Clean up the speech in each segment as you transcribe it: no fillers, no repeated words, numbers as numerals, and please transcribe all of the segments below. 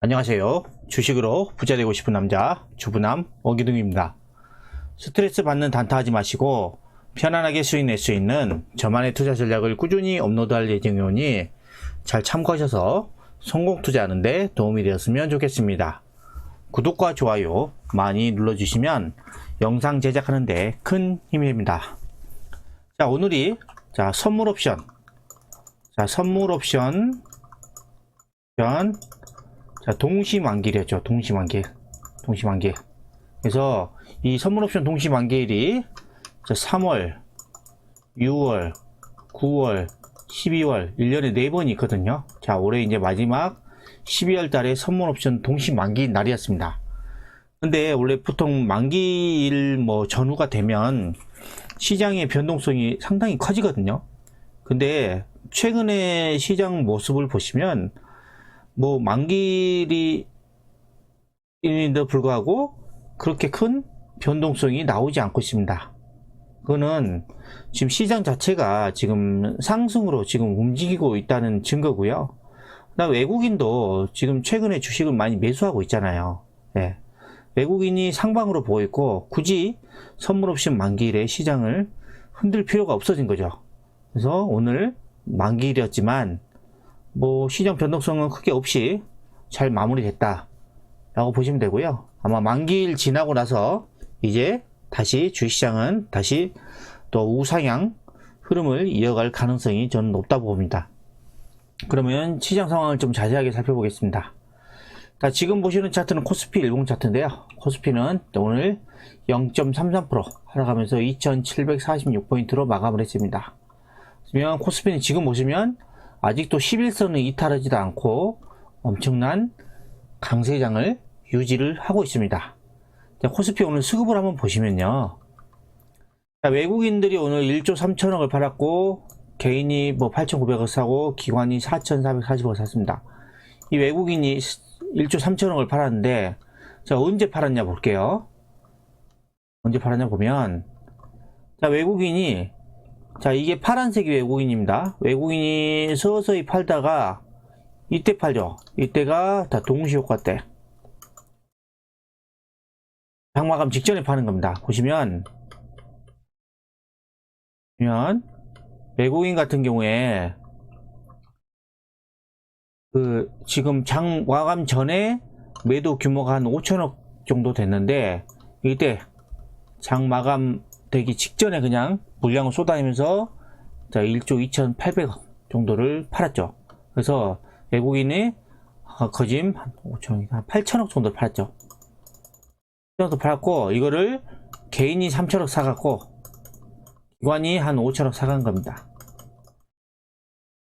안녕하세요. 주식으로 부자 되고 싶은 남자 주부남 원기둥입니다. 스트레스 받는 단타하지 마시고 편안하게 수익 낼 수 있는 저만의 투자 전략을 꾸준히 업로드할 예정이오니 잘 참고하셔서 성공 투자하는 데 도움이 되었으면 좋겠습니다. 구독과 좋아요 많이 눌러주시면 영상 제작하는 데 큰 힘이 됩니다. 자, 오늘이 선물 옵션. 선물 옵션 동시만기일이었죠. 동시만기. 그래서 이 선물 옵션 동시만기일이 3월, 6월, 9월, 12월 1년에 4번이 있거든요. 자, 올해 이제 마지막 12월 달에 선물 옵션 동시만기일 날이었습니다. 근데 원래 보통 만기일 전후가 되면 시장의 변동성이 상당히 커지거든요. 근데 최근에 시장 모습을 보시면 만기일인데도 불구하고 그렇게 큰 변동성이 나오지 않고 있습니다. 그거는 지금 시장 자체가 지금 상승으로 지금 움직이고 있다는 증거고요. 그다음 외국인도 지금 최근에 주식을 많이 매수하고 있잖아요. 네. 외국인이 상방으로 보고 있고 굳이 선물 옵션 만기일에 시장을 흔들 필요가 없어진 거죠. 그래서 오늘 만기일이었지만 시장 변동성은 크게 없이 잘 마무리됐다 라고 보시면 되고요. 아마 만기일 지나고 나서 이제 다시 주식시장은 다시 또 우상향 흐름을 이어갈 가능성이 저는 높다고 봅니다. 그러면 시장 상황을 좀 자세하게 살펴보겠습니다. 자, 지금 보시는 차트는 코스피 일봉 차트인데요. 코스피는 오늘 0.33% 하락하면서 2746포인트로 마감을 했습니다. 그러면 코스피는 지금 보시면 아직도 11선을 이탈하지도 않고 엄청난 강세장을 유지를 하고 있습니다. 자, 코스피 오늘 수급을 한번 보시면요. 자, 외국인들이 오늘 1조 3천억을 팔았고 개인이 8,900억 사고 기관이 4,440억 샀습니다. 이 외국인이 1조 3천억을 팔았는데 자, 언제 팔았냐 볼게요. 언제 팔았냐 보면 외국인이 이게 파란색이 외국인입니다. 외국인이 서서히 팔다가 이때 팔죠. 이때가 다 동시효과 때 장마감 직전에 파는 겁니다. 보시면 외국인 같은 경우에 지금 장 마감 전에 매도 규모가 한 5천억 정도 됐는데 이때 장 마감 되기 직전에 그냥 물량을 쏟아내면서 1조 2,800억 정도를 팔았죠. 그래서 외국인이 거짐 한 8천억 정도 팔았죠. 8천억 팔았고 이거를 개인이 3천억 사갖고 기관이 한 5천억 사간 겁니다.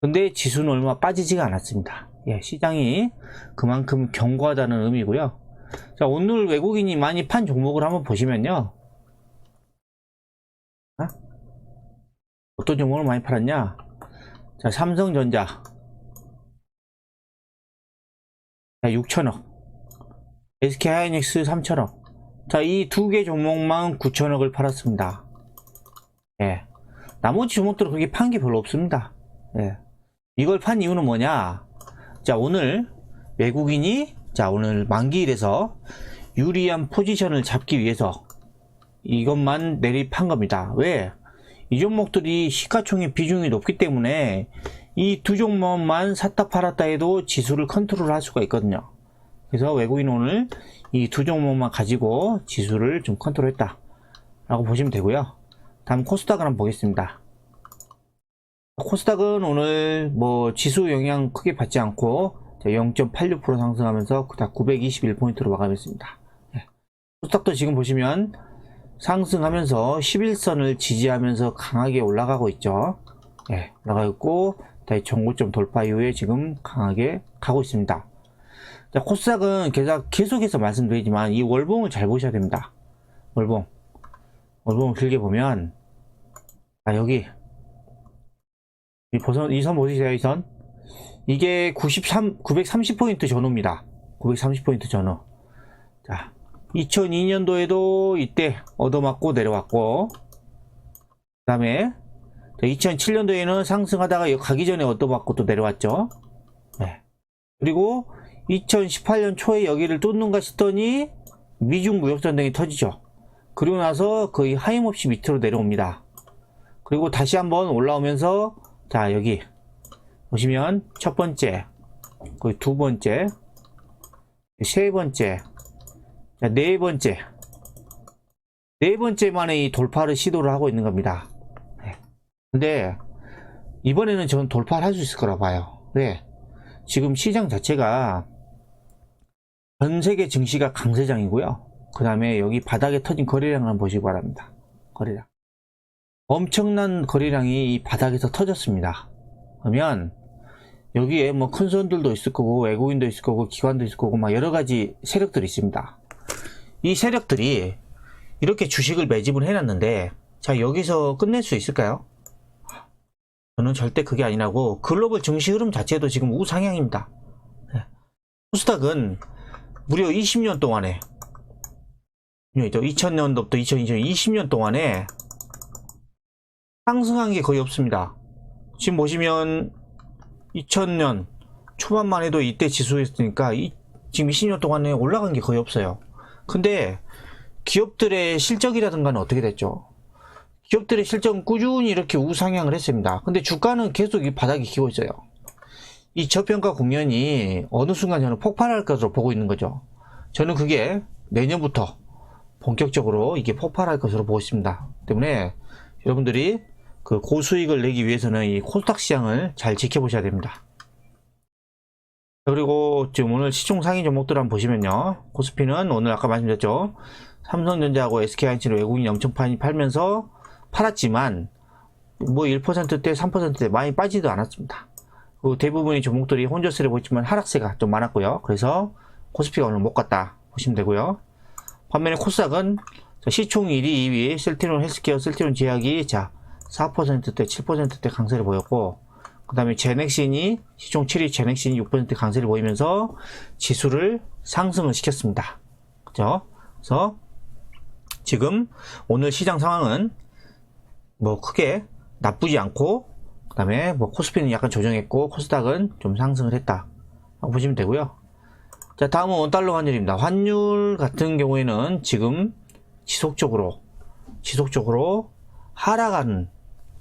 근데 지수는 얼마 빠지지가 않았습니다. 예, 시장이 그만큼 견고하다는 의미고요. 자, 오늘 외국인이 많이 판 종목을 한번 보시면요. 어떤 종목을 많이 팔았냐? 자, 삼성전자 6천억, SK하이닉스 3천억. 자, 이 두 개 종목만 9천억을 팔았습니다. 예. 나머지 종목들은 그렇게 판 게 별로 없습니다. 예. 이걸 판 이유는 뭐냐? 자, 오늘 외국인이 오늘 만기일에서 유리한 포지션을 잡기 위해서 이것만 내리판 겁니다. 왜? 이 종목들이 시가총액 비중이 높기 때문에 이 두 종목만 샀다 팔았다 해도 지수를 컨트롤 할 수가 있거든요. 그래서 외국인 오늘 이 두 종목만 가지고 지수를 좀 컨트롤 했다 라고 보시면 되고요. 다음 코스닥을 한번 보겠습니다. 코스닥은 오늘 지수 영향 크게 받지 않고 0.86% 상승하면서 다 921포인트로 마감했습니다. 코스닥도 지금 보시면 상승하면서 11선을 지지하면서 강하게 올라가고 있죠. 예, 올라가고 있고 다시 정고점 돌파 이후에 지금 강하게 가고 있습니다. 자, 코스닥은 계속해서 말씀드리지만 이 월봉을 잘 보셔야 됩니다. 월봉을 길게 보면 여기 이 선 보시세요. 이 선 이게 930포인트 전후입니다. 930포인트 전후. 자, 2002년도에도 이때 얻어맞고 내려왔고 그 다음에 2007년도에는 상승하다가 가기 전에 얻어맞고 또 내려왔죠. 네. 그리고 2018년 초에 여기를 뚫는가 싶더니 미중 무역 전쟁이 터지죠. 그리고 나서 거의 하염없이 밑으로 내려옵니다. 그리고 다시 한번 올라오면서 자 여기 보시면 첫 번째, 거의 두 번째, 세 번째, 자, 네 번째, 네 번째 만에 이 돌파를 시도를 하고 있는 겁니다. 근데 이번에는 저는 돌파를 할 수 있을 거라 봐요. 왜? 지금 시장 자체가 전 세계 증시가 강세장이고요. 그 다음에 여기 바닥에 터진 거래량을 한번 보시기 바랍니다. 거래량. 엄청난 거래량이 이 바닥에서 터졌습니다. 그러면 여기에 뭐 큰 손들도 있을 거고 외국인도 있을 거고 기관도 있을 거고 막 여러 가지 세력들이 있습니다. 이 세력들이 이렇게 주식을 매집을 해놨는데 자 여기서 끝낼 수 있을까요? 저는 절대 그게 아니라고 글로벌 증시 흐름 자체도 지금 우상향입니다. 코스닥은 무려 20년 동안에 2000년도부터 2020년 20년 동안에 상승한 게 거의 없습니다. 지금 보시면 2000년 초반만 해도 이때 지수였으니까 지금 20년 동안에 올라간 게 거의 없어요. 근데 기업들의 실적이라든가는 어떻게 됐죠? 기업들의 실적은 꾸준히 이렇게 우상향을 했습니다. 근데 주가는 계속 이 바닥에 기고 있어요. 이 저평가 국면이 어느 순간 저는 폭발할 것으로 보고 있는 거죠. 저는 그게 내년부터 본격적으로 이게 폭발할 것으로 보고 있습니다. 때문에 여러분들이 그 고수익을 내기 위해서는 이 코스닥 시장을 잘 지켜보셔야 됩니다. 그리고 지금 오늘 시총 상위 종목들 한번 보시면요. 코스피는 오늘 아까 말씀드렸죠. 삼성전자하고 SK하이닉스를 외국인이 엄청 팔면서 팔았지만 뭐 1%대 3%대 많이 빠지도 않았습니다. 그 대부분의 종목들이 혼조세를 보였지만 하락세가 좀 많았고요. 그래서 코스피가 오늘 못 갔다 보시면 되고요. 반면에 코스닥은 시총 1위, 2위 셀트리온 헬스케어, 셀트리온 제약이 자 4%대 7%대 강세를 보였고 그 다음에 제넥신이 시총 7위 제넥신이 6% 강세를 보이면서 지수를 상승을 시켰습니다. 그죠? 그래서 지금 오늘 시장 상황은 뭐 크게 나쁘지 않고 그 다음에 뭐 코스피는 약간 조정했고 코스닥은 좀 상승을 했다 라고 보시면 되고요. 자 다음은 원달러 환율입니다. 환율 같은 경우에는 지금 지속적으로 하락하는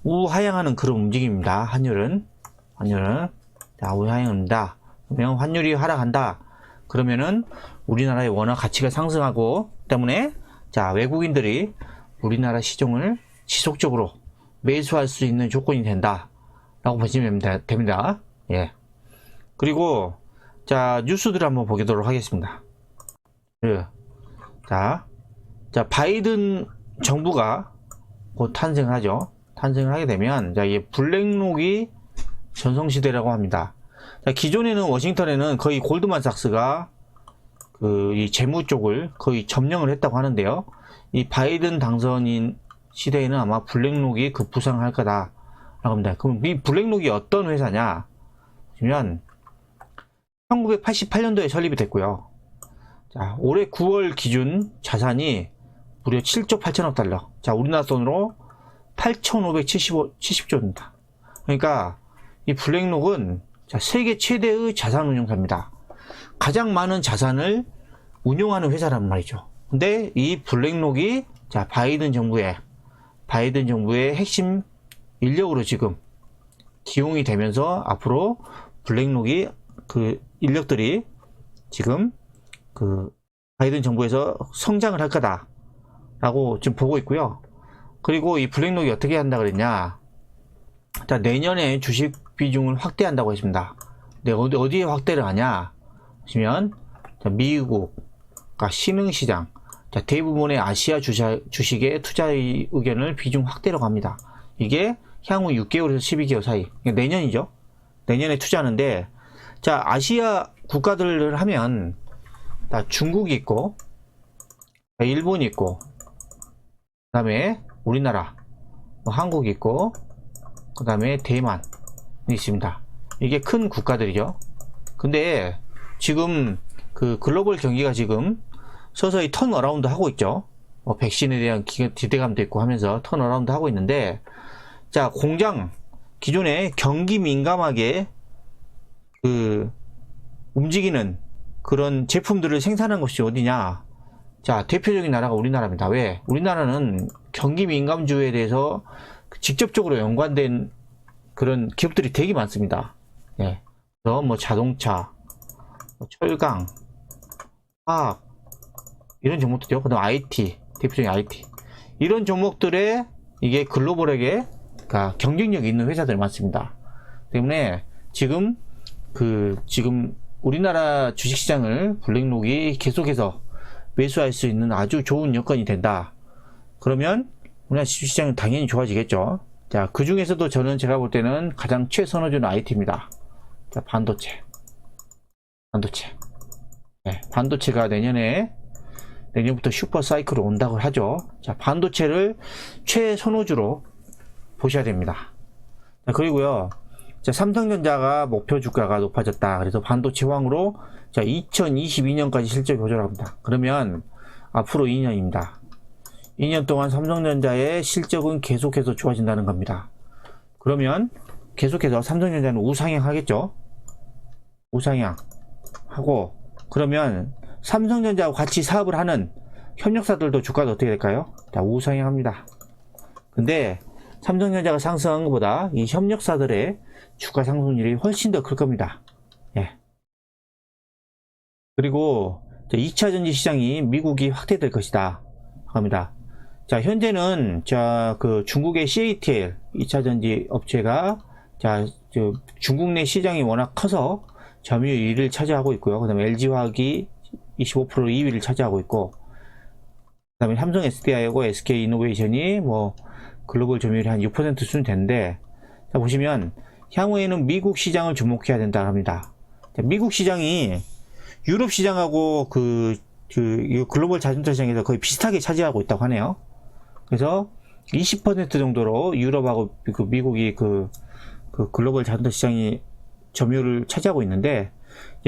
우하향하는 그런 움직임입니다. 환율은 자 우하향입니다. 그러면 환율이 하락한다 그러면은 우리나라의 원화 가치가 상승하고 때문에 자 외국인들이 우리나라 시중을 지속적으로 매수할 수 있는 조건이 된다 라고 보시면 됩니다. 예. 그리고 자 뉴스들을 한번 보도록 하겠습니다. 자 바이든 정부가 곧 탄생하죠. 탄생을 하게 되면 자 이게 블랙록이 전성시대라고 합니다. 자, 기존에는 워싱턴에는 거의 골드만삭스가 그 이 재무 쪽을 거의 점령을 했다고 하는데요. 이 바이든 당선인 시대에는 아마 블랙록이 급부상할 거다 라고 합니다. 그럼 이 블랙록이 어떤 회사냐 보시면 1988년도에 설립이 됐고요. 자, 올해 9월 기준 자산이 무려 7조 8천억 달러. 자, 우리나라 돈으로 8,570조입니다. 그러니까 이 블랙록은 자, 세계 최대의 자산 운용사입니다. 가장 많은 자산을 운용하는 회사란 말이죠. 근데 이 블랙록이 자, 바이든 정부의 핵심 인력으로 지금 기용이 되면서 앞으로 블랙록이 그 인력들이 지금 그 바이든 정부에서 성장을 할 거다 라고 지금 보고 있고요. 그리고 이 블랙록이 어떻게 한다 그랬냐. 자, 내년에 주식 비중을 확대한다고 했습니다. 근데 어디에 확대를 하냐 보시면 자, 미국, 그러니까 신흥시장, 자, 대부분의 아시아 주식의 투자 의견을 비중 확대로 갑니다. 이게 향후 6개월에서 12개월 사이, 내년이죠. 내년에 투자하는데, 자, 아시아 국가들을 하면, 자, 중국이 있고, 자, 일본이 있고, 그 다음에 우리나라, 뭐 한국이 있고, 그 다음에 대만이 있습니다. 이게 큰 국가들이죠. 근데 지금 그 글로벌 경기가 지금 서서히 턴어라운드 하고 있죠. 백신에 대한 기대감도 있고 하면서 턴어라운드 하고 있는데, 자, 공장, 기존에 경기 민감하게 그 움직이는 그런 제품들을 생산한 것이 어디냐? 자, 대표적인 나라가 우리나라입니다. 왜? 우리나라는 경기 민감주에 대해서 직접적으로 연관된 그런 기업들이 되게 많습니다. 예. 그래서 뭐 자동차, 철강, 화학, 이런 종목들이요. 그 다음 IT, 대표적인 IT. 이런 종목들에 이게 글로벌하게 경쟁력이 있는 회사들이 많습니다. 때문에 지금 우리나라 주식시장을 블랙록이 계속해서 매수할 수 있는 아주 좋은 여건이 된다. 그러면 우리나라 주식시장은 당연히 좋아지겠죠. 자, 그 중에서도 저는 제가 볼 때는 가장 최선호주는 IT입니다. 자, 반도체. 네, 반도체가 내년부터 슈퍼 사이클로 온다고 하죠. 자, 반도체를 최선호주로 보셔야 됩니다. 자, 그리고요. 자, 삼성전자가 목표 주가가 높아졌다. 그래서 반도체 황으로 자, 2022년까지 실적 조절합니다. 그러면 앞으로 2년입니다. 2년 동안 삼성전자의 실적은 계속해서 좋아진다는 겁니다. 그러면 계속해서 삼성전자는 우상향 하겠죠? 우상향 하고, 그러면 삼성전자와 같이 사업을 하는 협력사들도 주가가 어떻게 될까요? 자, 우상향 합니다. 근데 삼성전자가 상승한 것보다 이 협력사들의 주가 상승률이 훨씬 더 클 겁니다. 예. 그리고 2차전지 시장이 미국이 확대될 것이다 합니다. 자, 현재는 중국의 CATL 2차전지 업체가 중국 내 시장이 워낙 커서 점유율 1위를 차지하고 있고요. 그 다음에 LG화학이 25% 2위를 차지하고 있고, 그 다음에 삼성 SDI하고 SK 이노베이션이 글로벌 점유율이 한 6% 수준 되는데, 자, 보시면 향후에는 미국 시장을 주목해야 된다 합니다. 자, 미국 시장이 유럽 시장하고 글로벌 자동차 시장에서 거의 비슷하게 차지하고 있다고 하네요. 그래서 20% 정도로 유럽하고 미국이 글로벌 자동차 시장이 점유율을 차지하고 있는데,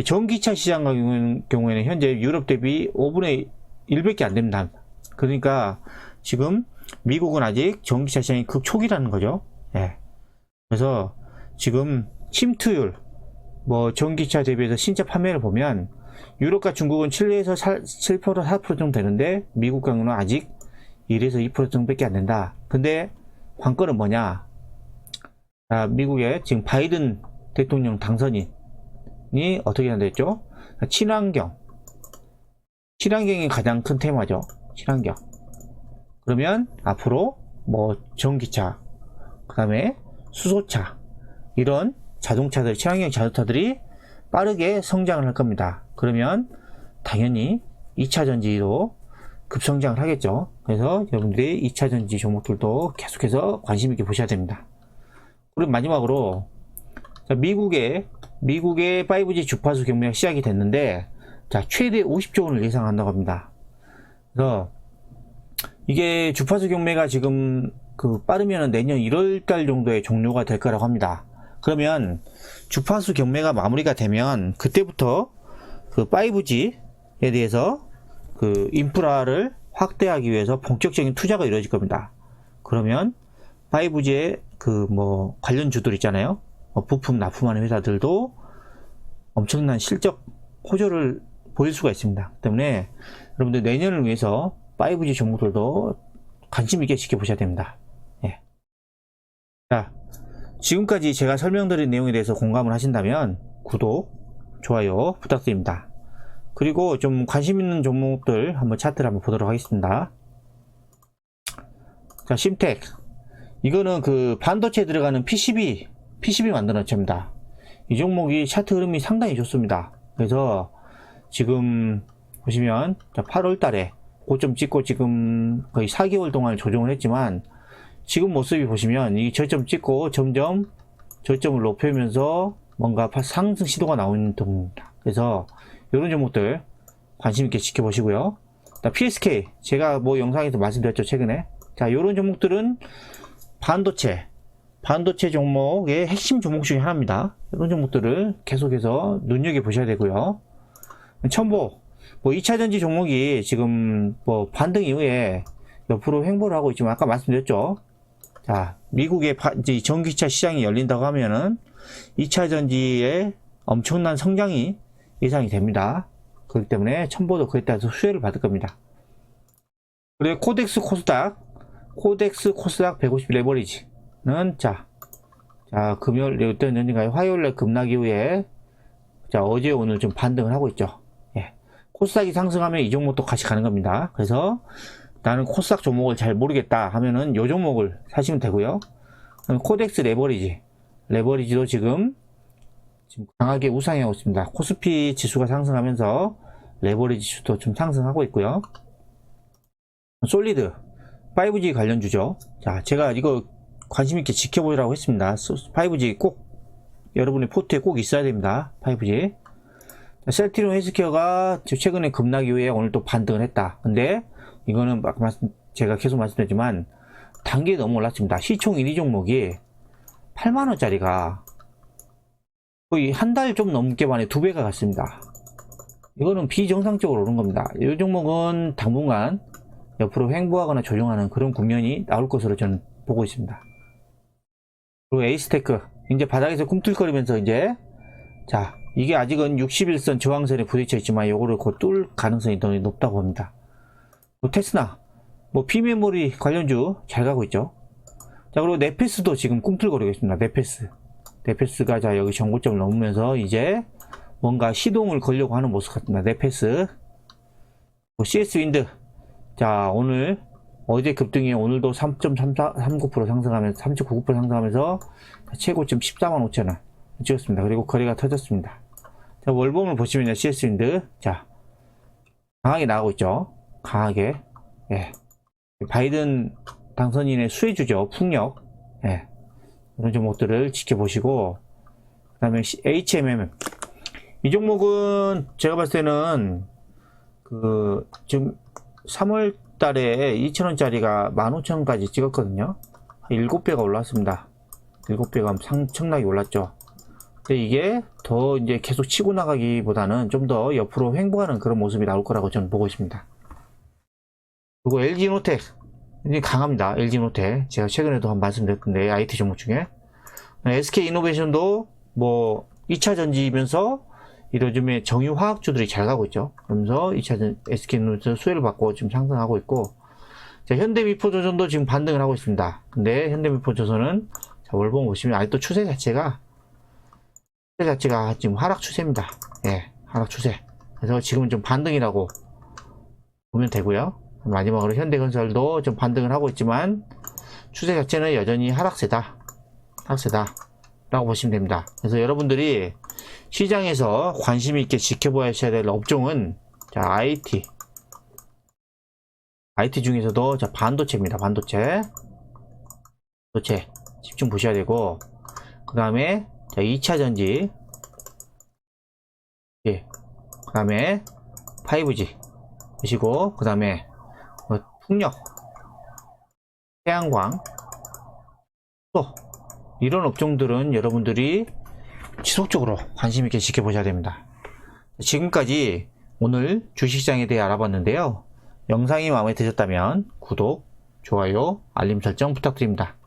전기차 시장 같은 경우에는 현재 유럽 대비 5분의 1밖에 안 됩니다. 그러니까 지금 미국은 아직 전기차 시장이 극초기라는 거죠. 예. 그래서 지금 침투율, 전기차 대비해서 신차 판매를 보면 유럽과 중국은 7에서 7%, 4% 정도 되는데 미국 경우는 아직 1에서 2% 정도밖에 안 된다. 근데 관건은 뭐냐? 미국의 지금 바이든 대통령 당선인이 어떻게 한다했죠? 친환경이 가장 큰 테마죠. 친환경. 그러면 앞으로 전기차, 그 다음에 수소차, 이런 자동차들, 친환경 자동차들이 빠르게 성장을 할 겁니다. 그러면 당연히 2차전지도 급성장을 하겠죠. 그래서 여러분들이 2차전지 종목들도 계속해서 관심 있게 보셔야 됩니다. 그리고 마지막으로 미국의 5G 주파수 경매가 시작이 됐는데, 자, 최대 50조 원을 예상한다고 합니다. 그래서 이게 주파수 경매가 지금 빠르면 내년 1월달 정도에 종료가 될 거라고 합니다. 그러면 주파수 경매가 마무리가 되면 그때부터 5G에 대해서 인프라를 확대하기 위해서 본격적인 투자가 이루어질 겁니다. 그러면 5G의 관련 주들 있잖아요. 부품 납품하는 회사들도 엄청난 실적 호조를 보일 수가 있습니다. 때문에 여러분들 내년을 위해서 5G 종목들도 관심 있게 지켜보셔야 됩니다. 예. 자, 지금까지 제가 설명드린 내용에 대해서 공감을 하신다면 구독, 좋아요 부탁드립니다. 그리고 좀 관심 있는 종목들 한번 차트를 한번 보도록 하겠습니다. 자, 심텍. 이거는 반도체에 들어가는 PCB 만드는 업체입니다. 이 종목이 차트 흐름이 상당히 좋습니다. 그래서 지금 보시면 8월 달에 고점 찍고 지금 거의 4개월 동안 조정을 했지만, 지금 모습이 보시면 이 저점 찍고 점점 저점을 높이면서 뭔가 상승 시도가 나오는 동입니다. 그래서 이런 종목들 관심 있게 지켜보시고요. PSK 제가 영상에서 말씀드렸죠, 최근에. 자, 이런 종목들은 반도체 종목의 핵심 종목 중에 하나입니다. 이런 종목들을 계속해서 눈여겨보셔야 되고요. 첨보 2차전지 종목이 지금 반등 이후에 옆으로 횡보를 하고 있지만, 아까 말씀드렸죠. 자, 미국의 전기차 시장이 열린다고 하면은 2차전지의 엄청난 성장이 예상이 됩니다. 그렇기 때문에 첨보도 그에 따라서 수혜를 받을 겁니다. 그리고 코덱스 코스닥 150 레버리지는 자 금요일 어떤 년인가요? 화요일날 급락 이후에 자 어제 오늘 좀 반등을 하고 있죠. 예. 코스닥이 상승하면 이 종목도 같이 가는 겁니다. 그래서 나는 코스닥 종목을 잘 모르겠다 하면은 요 종목을 사시면 되고요. 코덱스 레버리지도 지금 강하게 우상향하고 있습니다. 코스피 지수가 상승하면서 레버리지 지수도 좀 상승하고 있고요. 솔리드 5G 관련주죠. 자, 제가 이거 관심있게 지켜보라고 했습니다. 5G 꼭 여러분의 포트에 꼭 있어야 됩니다. 5G. 셀트리온 헬스케어가 최근에 급락 이후에 오늘 또 반등을 했다. 근데 이거는 제가 계속 말씀드렸지만 단계에 너무 올랐습니다. 시총 1위 종목이 8만원짜리가 거의 한 달 좀 넘게 만에 2배가 갔습니다. 이거는 비정상적으로 오른 겁니다. 이 종목은 당분간 옆으로 횡보하거나 조정하는 그런 국면이 나올 것으로 저는 보고 있습니다. 그리고 에이스테크 이제 바닥에서 꿈틀거리면서 이제 자 이게 아직은 61선 저항선에 부딪혀 있지만 요거를 곧 뚫을 가능성이 더 높다고 봅니다. 테스나 뭐 비메모리 관련주 잘 가고 있죠. 자 그리고 네페스도 지금 꿈틀거리고 있습니다. 네페스가 자 여기 전고점을 넘으면서 이제 뭔가 시동을 걸려고 하는 모습 같습니다. 네페스 CS 윈드 자 오늘 어제 급등이 오늘도 3.39% 상승하면서 3.99% 상승하면서 최고점 145,000원 찍었습니다. 그리고 거래가 터졌습니다. 자 월봉을 보시면요 CS 윈드 자 강하게 나가고 있죠. 강하게 예. 바이든 당선인의 수혜주죠. 풍력 예. 이런 종목들을 지켜보시고 그 다음에 HMM 이 종목은 제가 봤을 때는 지금 3월 달에 2,000원짜리가 15,000원까지 찍었거든요. 7배가 올랐습니다. 7배가 엄청나게 올랐죠. 근데 이게 더 이제 계속 치고 나가기보다는 좀 더 옆으로 횡보하는 그런 모습이 나올 거라고 저는 보고 있습니다. 그리고 LG노텍 이게 강합니다. LG노텍 제가 최근에도 한 말씀드렸던데 IT 종목 중에 SK이노베이션도 뭐 2차 전지면서 요즘에 정유화학주들이 잘 가고 있죠. 그러면서 2차 SK이노베이션 수혜를 받고 지금 상승하고 있고 자, 현대미포조선도 지금 반등을 하고 있습니다. 근데 현대미포조선은 자, 월봉 보시면 아직도 추세 자체가 지금 하락 추세입니다. 예, 하락 추세. 그래서 지금은 좀 반등이라고 보면 되고요. 마지막으로 현대건설도 좀 반등을 하고 있지만 추세 자체는 여전히 하락세다 라고 보시면 됩니다. 그래서 여러분들이 시장에서 관심 있게 지켜보셔야 될 업종은 자 IT 중에서도 자 반도체입니다. 반도체 집중 보셔야 되고 그 다음에 자 2차 전지 예, 그 다음에 5G 보시고 그 다음에 풍력 태양광 또 이런 업종들은 여러분들이 지속적으로 관심 있게 지켜보셔야 됩니다. 지금까지 오늘 주식시장에 대해 알아봤는데요. 영상이 마음에 드셨다면 구독, 좋아요, 알림 설정 부탁드립니다.